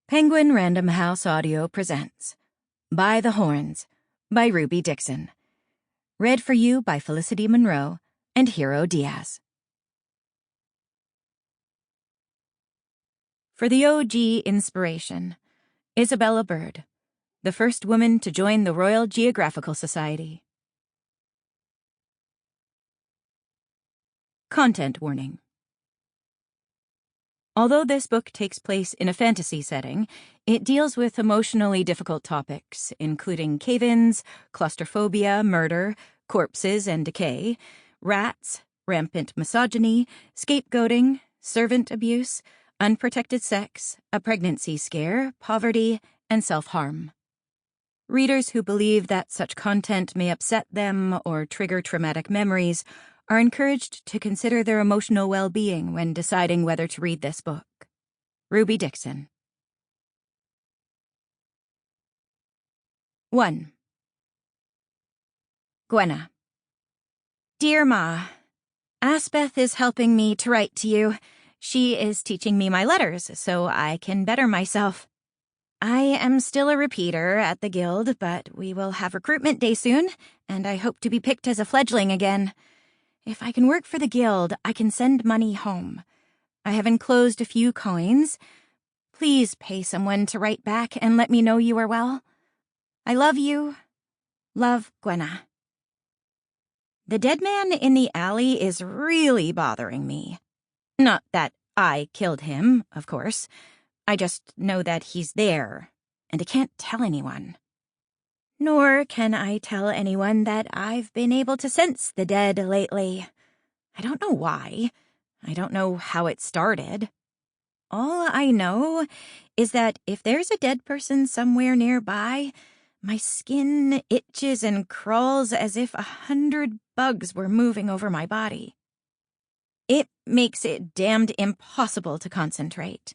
Penguin Random House Audio presents By the Horns by Ruby Dixon. Read for you by Felicity Munroe and Hiro Diaz. For the OG inspiration, Isabella Bird, the first woman to join the Royal Geographical Society. Content warning. Although this book takes place in a fantasy setting, it deals with emotionally difficult topics, including cave-ins, claustrophobia, murder, corpses and decay, rats, rampant misogyny, scapegoating, servant abuse, unprotected sex, a pregnancy scare, poverty, and self-harm. Readers who believe that such content may upset them or trigger traumatic memories are encouraged to consider their emotional well-being when deciding whether to read this book. Ruby Dixon. 1. Gwenna. Dear Ma, Aspeth is helping me to write to you. She is teaching me my letters so I can better myself. I am still a repeater at the guild, but we will have recruitment day soon, and I hope to be picked as a fledgling again. If I can work for the guild, I can send money home. I have enclosed a few coins. Please pay someone to write back and let me know you are well. I love you. Love, Gwenna. The dead man in the alley is really bothering me. Not that I killed him, of course. I just know that he's there, and I can't tell anyone. Nor can I tell anyone that I've been able to sense the dead lately. I don't know why. I don't know how it started. All I know is that if there's a dead person somewhere nearby, my skin itches and crawls as if 100 bugs were moving over my body. It makes it damned impossible to concentrate.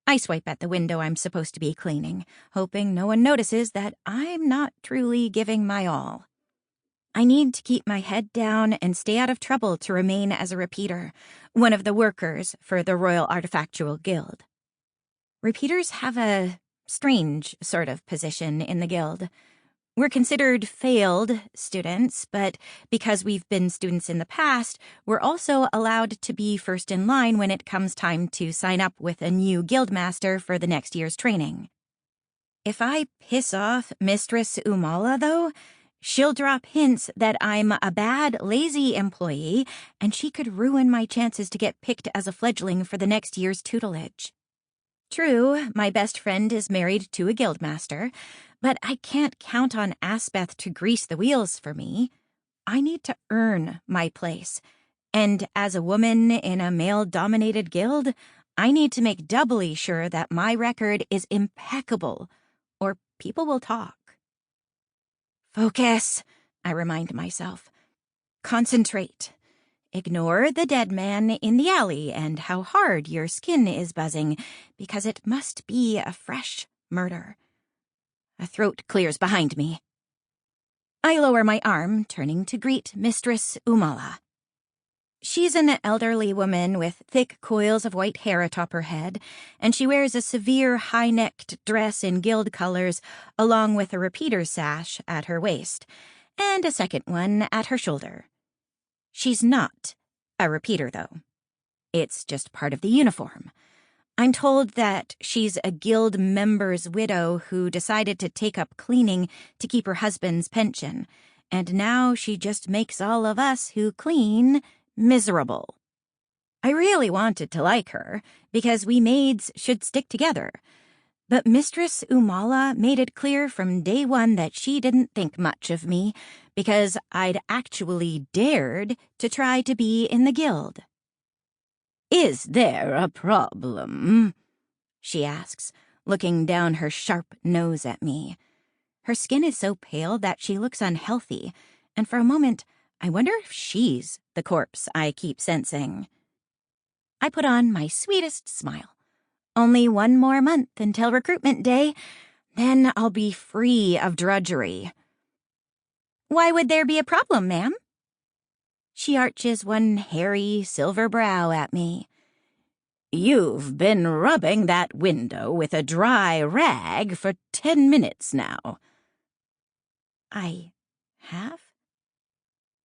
I swipe at the window I'm supposed to be cleaning, hoping no one notices that I'm not truly giving my all. I need to keep my head down and stay out of trouble to remain as a repeater, one of the workers for the Royal Artifactual Guild. Repeaters have a strange sort of position in the guild. We're considered failed students, but because we've been students in the past, we're also allowed to be first in line when it comes time to sign up with a new guildmaster for the next year's training. If I piss off Mistress Umala, though, she'll drop hints that I'm a bad, lazy employee, and she could ruin my chances to get picked as a fledgling for the next year's tutelage. True, my best friend is married to a guildmaster, but I can't count on Aspeth to grease the wheels for me. I need to earn my place, and as a woman in a male-dominated guild, I need to make doubly sure that my record is impeccable, or people will talk. Focus, I remind myself. Concentrate. Ignore the dead man in the alley and how hard your skin is buzzing, because it must be a fresh murder. A throat clears behind me. I lower my arm, turning to greet Mistress Umala. She's an elderly woman with thick coils of white hair atop her head, and she wears a severe high-necked dress in guild colors, along with a repeater sash at her waist, and a second one at her shoulder. She's not a repeater, though. It's just part of the uniform. I'm told that she's a guild member's widow who decided to take up cleaning to keep her husband's pension, and now she just makes all of us who clean miserable. I really wanted to like her, because we maids should stick together, but Mistress Umala made it clear from day one that she didn't think much of me, because I'd actually dared to try to be in the guild. Is there a problem? She asks, looking down her sharp nose at me. Her skin is so pale that she looks unhealthy, and for a moment, I wonder if she's the corpse I keep sensing. I put on my sweetest smile. Only one more month until recruitment day, then I'll be free of drudgery. Why would there be a problem, ma'am? She arches one hairy silver brow at me. You've been rubbing that window with a dry rag for 10 minutes now. I have?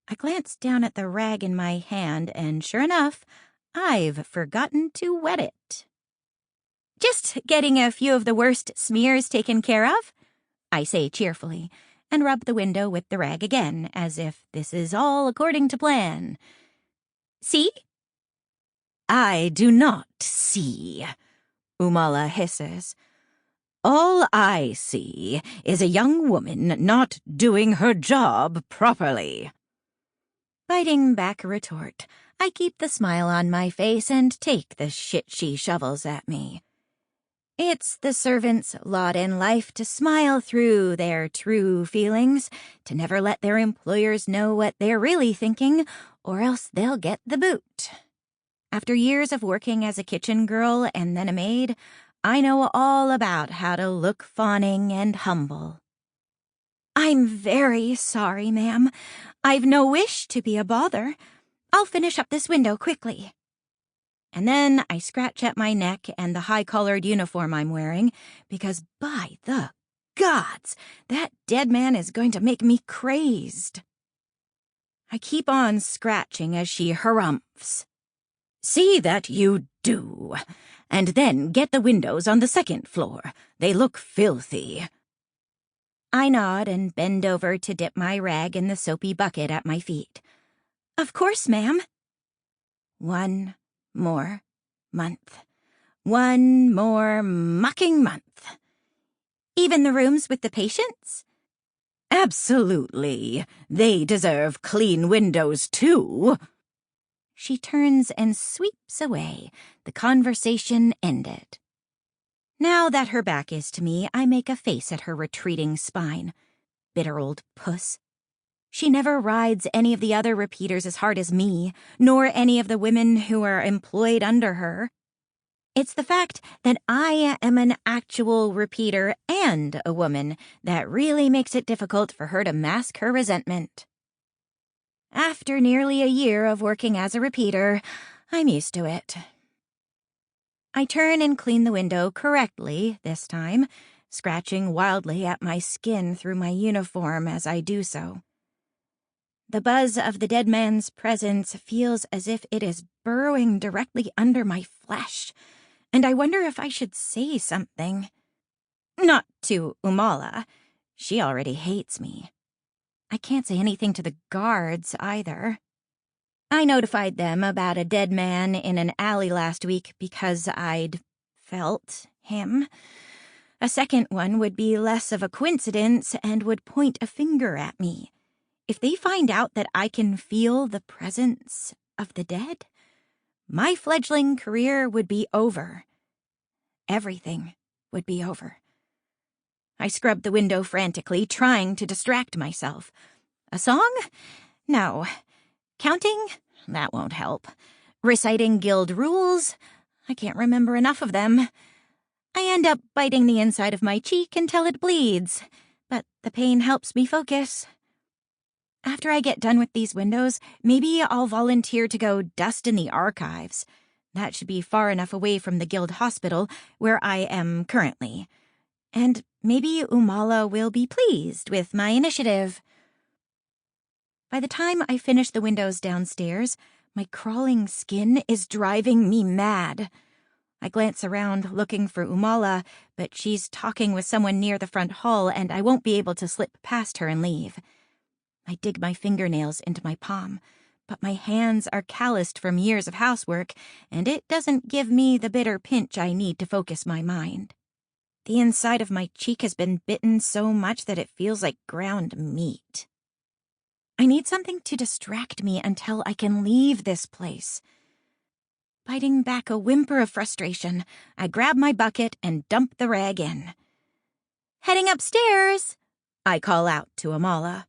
I glanced down at the rag in my hand, and sure enough, I've forgotten to wet it. Just getting a few of the worst smears taken care of, I say cheerfully, and rub the window with the rag again, as if this is all according to plan. See? I do not see, Umala hisses. All I see is a young woman not doing her job properly. Biting back a retort, I keep the smile on my face and take the shit she shovels at me. It's the servants' lot in life to smile through their true feelings, to never let their employers know what they're really thinking, or else they'll get the boot. After years of working as a kitchen girl and then a maid, I know all about how to look fawning and humble. I'm very sorry, ma'am. I've no wish to be a bother. I'll finish up this window quickly. And then I scratch at my neck and the high-collared uniform I'm wearing, because by the gods, that dead man is going to make me crazed. I keep on scratching as she harumphs. See that you do, and then get the windows on the second floor. They look filthy. I nod and bend over to dip my rag in the soapy bucket at my feet. Of course, ma'am. 1 more month. 1 more mucking month. Even the rooms with the patients? Absolutely. They deserve clean windows, too. She turns and sweeps away. The conversation ended. Now that her back is to me, I make a face at her retreating spine. Bitter old puss. She never rides any of the other repeaters as hard as me, nor any of the women who are employed under her. It's the fact that I am an actual repeater and a woman that really makes it difficult for her to mask her resentment. After nearly a year of working as a repeater, I'm used to it. I turn and clean the window correctly this time, scratching wildly at my skin through my uniform as I do so. The buzz of the dead man's presence feels as if it is burrowing directly under my flesh, and I wonder if I should say something. Not to Umala. She already hates me. I can't say anything to the guards, either. I notified them about a dead man in an alley last week because I'd felt him. A second one would be less of a coincidence and would point a finger at me. If they find out that I can feel the presence of the dead, my fledgling career would be over. Everything would be over. I scrubbed the window frantically, trying to distract myself. A song? No. Counting? That won't help. Reciting guild rules? I can't remember enough of them. I end up biting the inside of my cheek until it bleeds, but the pain helps me focus. After I get done with these windows, maybe I'll volunteer to go dust in the archives. That should be far enough away from the guild hospital, where I am currently. And maybe Umala will be pleased with my initiative. By the time I finish the windows downstairs, my crawling skin is driving me mad. I glance around looking for Umala, but she's talking with someone near the front hall, and I won't be able to slip past her and leave. I dig my fingernails into my palm, but my hands are calloused from years of housework, and it doesn't give me the bitter pinch I need to focus my mind. The inside of my cheek has been bitten so much that it feels like ground meat. I need something to distract me until I can leave this place. Biting back a whimper of frustration, I grab my bucket and dump the rag in. Heading upstairs, I call out to Amala.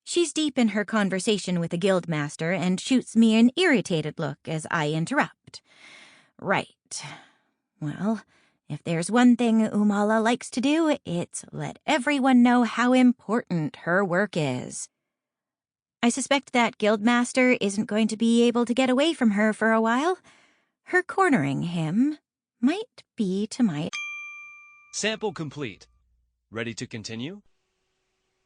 She's deep in her conversation with the guildmaster and shoots me an irritated look as I interrupt. Right. Well, if there's one thing Umala likes to do, it's let everyone know how important her work is. I suspect that guildmaster isn't going to be able to get away from her for a while. Her cornering him might be to my... Sample complete. Ready to continue?